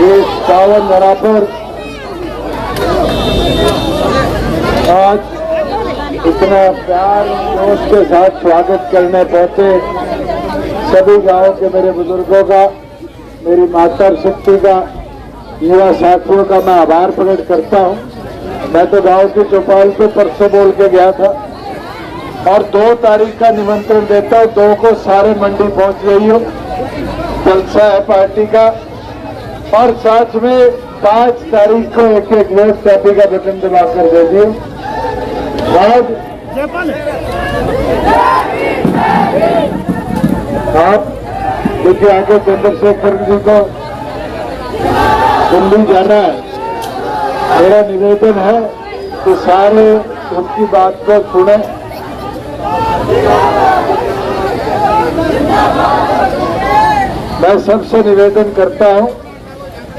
इस पावन धरा पर आज इतना प्यार जोश के साथ स्वागत करने पहुंचे सभी गांव के मेरे बुजुर्गों का, मेरी माता शक्ति का, युवा साथियों का मैं आभार प्रकट करता हूं। मैं तो गांव की चौपाल पे परसों बोल के गया था और 2 तारीख का निमंत्रण देता हूं। 2 को सारे मंडी पहुंच गई हूं, जलसा है पार्टी का, और साथ में 5 तारीख को एक वोट कॉपी का बटन दबाकर दे दिए। आप देखिए आगे चंद्रशेखर जी को दिल्ली जाना है। मेरा निवेदन है कि सारे उनकी बात को सुने। मैं सबसे निवेदन करता हूं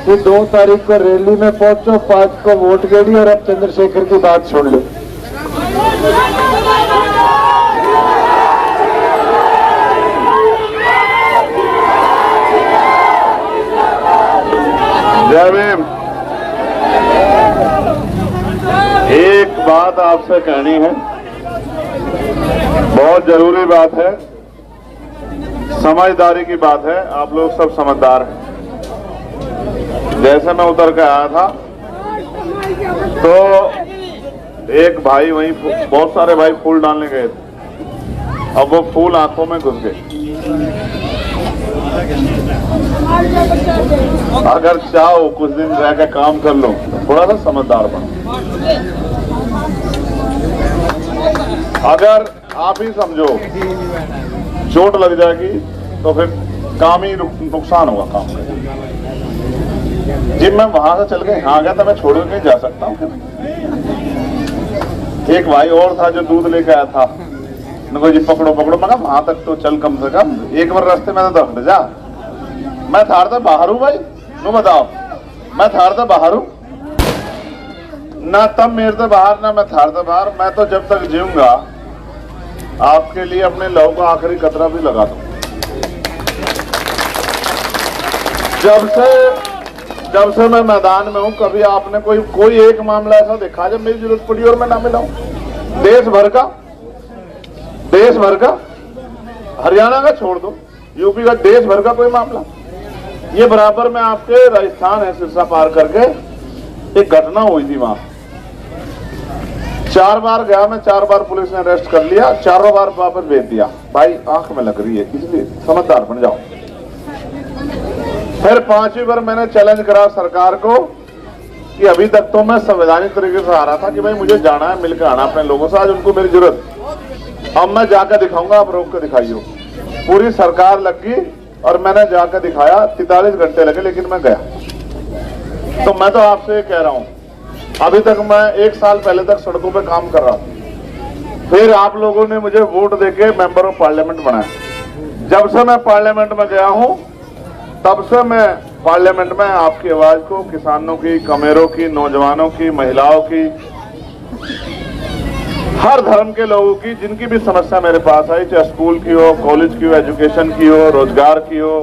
कि 2 तारीख को रैली में पहुंचो, 5 को वोट गेड़ी और अब चंद्रशेखर की बात सुन लो। जय भीम। एक बात आपसे कहनी है, बहुत जरूरी बात है, समझदारी की बात है। आप लोग सब समझदार हैं। जैसे मैं उतर के आया था तो एक भाई वहीं, बहुत सारे भाई फूल डालने गए थे, अब वो फूल आंखों में घुस गए। अगर चाहो कुछ दिन रह के काम कर लो, थोड़ा सा समझदार बनो। अगर आप ही समझो चोट लग जाएगी तो फिर काम ही नुकसान होगा काम का। जिम में वहां से चल के यहाँ आ गया था, मैं छोड़ के जा सकता हूँ। एक भाई और था जो दूध लेके आया था, उनको जी पकड़ो पकड़ो, मैं वहां तक तो चल कम से कम, एक बार रास्ते में तो हट जा। मैं थार था बाहर हूँ भाई, तुम बताओ, मैं थार था बाहर हूँ ना, तब मेरे से बाहर ना मैं थार था बाहर। मैं तो जब तक जीऊंगा आपके लिए अपने लहू का आखिरी कतरा भी लगा दूं। जब से मैं मैदान में हूं, कभी आपने कोई एक मामला ऐसा देखा जब मेरी जरूरत पड़ी और मैं ना मिला हूं? देश भर का, हरियाणा का छोड़ दो, यूपी का, देश भर का कोई मामला। ये बराबर में आपके राजस्थान है, सिरसा पार करके एक घटना हुई थी वहां। 4 बार गया मैं, 4 बार पुलिस ने अरेस्ट कर लिया, 4 बार वापस भेज दिया। भाई आंख में लग रही है, इसलिए समझदार बन जाओ। फिर 5वीं बार मैंने चैलेंज करा सरकार को कि अभी तक तो मैं संवैधानिक तरीके से आ रहा था कि भाई मुझे जाना है, मिलकर आना अपने लोगों से, आज उनको मेरी जरूरत। अब मैं जाकर दिखाऊंगा, आप रोक कर दिखाइए। पूरी सरकार लग गई और मैंने जाकर दिखाया, 43 घंटे लगे लेकिन मैं गया। तो मैं तो आपसे कह रहा हूं, अभी तक मैं 1 साल पहले तक सड़कों पे काम कर रहा था, फिर आप लोगों ने मुझे वोट देके मेंबर ऑफ पार्लियामेंट बनाया। जब से मैं पार्लियामेंट में गया हूं, तब से मैं पार्लियामेंट में आपकी आवाज को, किसानों की, कमेरों की, नौजवानों की, महिलाओं की, हर धर्म के लोगों की, जिनकी भी समस्या मेरे पास आई, चाहे स्कूल की हो, कॉलेज की हो, एजुकेशन की हो, रोजगार की हो,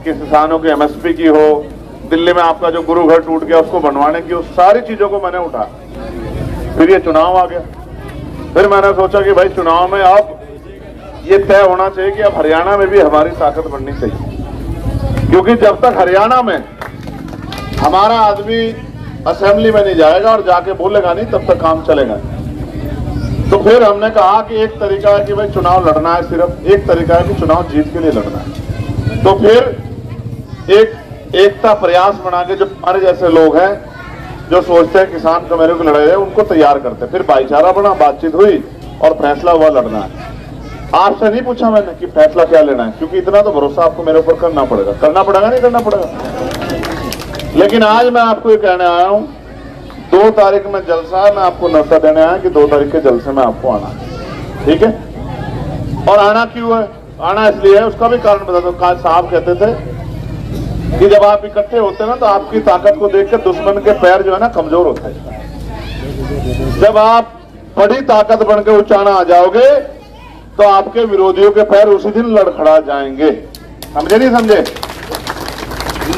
किसानों की एमएसपी की हो, दिल्ली में आपका जो गुरु घर टूट गया उसको बनवाने की, उस सारी चीजों को मैंने उठाया। फिर ये चुनाव आ गया, फिर मैंने सोचा कि भाई चुनाव में अब ये तय होना चाहिए कि अब हरियाणा में भी हमारी ताकत बढ़नी चाहिए, क्योंकि जब तक हरियाणा में हमारा आदमी असेंबली में नहीं जाएगा और जाके बोलेगा नहीं, तब तक काम चलेगा। तो फिर हमने कहा कि एक तरीका है कि भाई चुनाव लड़ना है, सिर्फ एक तरीका है कि चुनाव जीत के लिए लड़ना है। तो फिर एक एकता प्रयास बना के जो हमारे जैसे लोग हैं जो सोचते हैं किसान कमेरे को लड़ाई है, उनको तैयार करते। फिर भाईचारा बना, बातचीत हुई और फैसला हुआ लड़ना है। आपसे नहीं पूछा मैंने कि फैसला क्या लेना है, क्योंकि इतना तो भरोसा आपको मेरे ऊपर करना पड़ेगा नहीं करना पड़ेगा। लेकिन आज मैं आपको ये कहने आया हूं, 2 तारीख में जलसा है, मैं आपको न्योता देने आया कि 2 तारीख के जलसे में आपको आना है, ठीक है। और आना क्यों है? आना इसलिए है, उसका भी कारण बता दो। साहब कहते थे कि जब आप इकट्ठे होते हैं ना तो आपकी ताकत को देखकर दुश्मन के पैर जो है ना कमजोर होते हैं। जब आप बड़ी ताकत बनकर उचाना आ जाओगे तो आपके विरोधियों के पैर उसी दिन लड़खड़ा जाएंगे। समझे नहीं समझे?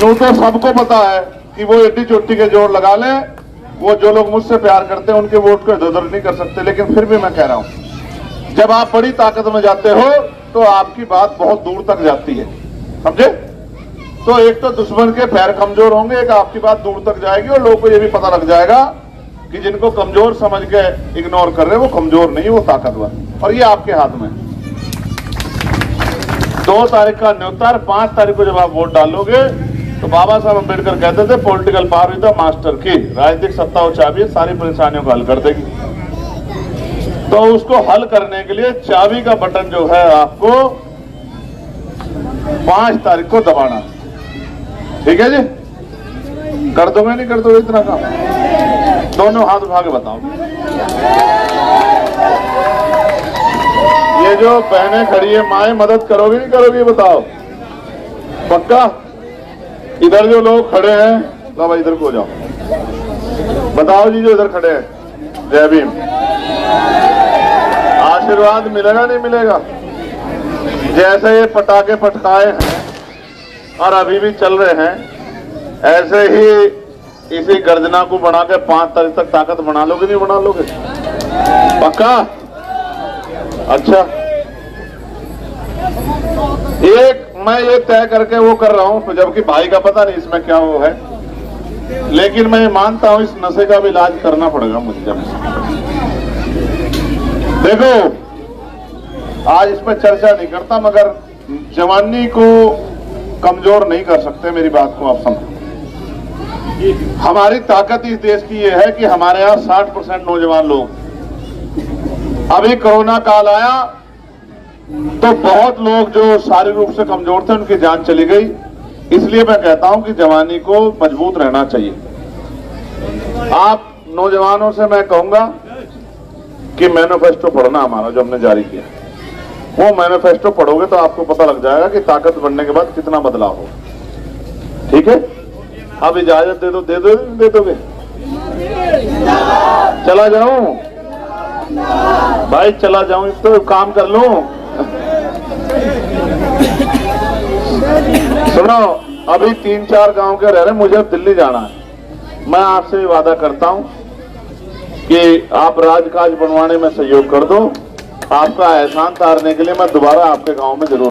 नू तो सबको पता है कि वो एड्डी चोटी के जोर लगा लें, वो जो लोग मुझसे प्यार करते हैं उनके वोट को इधर उधर नहीं कर सकते। लेकिन फिर भी मैं कह रहा हूं, जब आप बड़ी ताकत में जाते हो तो आपकी बात बहुत दूर तक जाती है। समझे? तो एक तो दुश्मन के पैर कमजोर होंगे, एक आपकी बात दूर तक जाएगी और लोगों को यह भी पता लग जाएगा कि जिनको कमजोर समझ के इग्नोर कर रहे हैं वो कमजोर नहीं, वो ताकतवर। और ये आपके हाथ में। 2 तारीख का न्योता, 5 तारीख को जब आप वोट डालोगे तो बाबा साहब अम्बेडकर कहते थे political power is the master की, राजनीतिक सत्ता वो चाबी सारी परेशानियों को हल कर देगी। तो उसको हल करने के लिए चाबी का बटन जो है आपको 5 तारीख को दबाना, ठीक है जी? कर दोगे नहीं कर दोगे इतना काम? दोनों हाथ उठा के बताओ। ये जो बहनें खड़ी है माए, मदद करोगे नहीं करोगे बताओ? पक्का? इधर जो लोग खड़े हैं, लो भाई इधर को जाओ, बताओ जी जो इधर खड़े हैं, जय भीम। आशीर्वाद मिलेगा नहीं मिलेगा? जैसे ये पटाखे फटकाए हैं और अभी भी चल रहे हैं, ऐसे ही इसी गर्जना को बना के 5 तारीख तक ताकत बना लोगे नहीं बना लोगे? पक्का? अच्छा, एक मैं ये तय करके वो कर रहा हूं, जबकि भाई का पता नहीं इसमें क्या वो है, लेकिन मैं मानता हूं इस नशे का भी इलाज करना पड़ेगा मुझे। जब देखो आज इस पर चर्चा नहीं करता, मगर जवानी को कमजोर नहीं कर सकते, मेरी बात को आप समझो। हमारी ताकत इस देश की यह है कि हमारे यहाँ 60% नौजवान लोग, अभी कोरोना काल आया तो बहुत लोग जो शारीरिक रूप से कमजोर थे उनकी जान चली गई। इसलिए मैं कहता हूं कि जवानी को मजबूत रहना चाहिए। आप नौजवानों से मैं कहूंगा कि मैनिफेस्टो पढ़ना हमारा जो हमने जारी किया, वो मैनिफेस्टो पढ़ोगे तो आपको पता लग जाएगा कि ताकत बनने के बाद कितना बदलाव हो। ठीक है? अब इजाजत दे दो, दे दोगे? चला जाऊं भाई, चला जाऊं तो काम कर लूं। सुनो, अभी 3-4 गांव के रह रहे, मुझे अब दिल्ली जाना है। मैं आपसे वादा करता हूं कि आप राजकाज बनवाने में सहयोग कर दो। आपका एहसान तारने के लिए मैं दोबारा आपके गांव में जरूर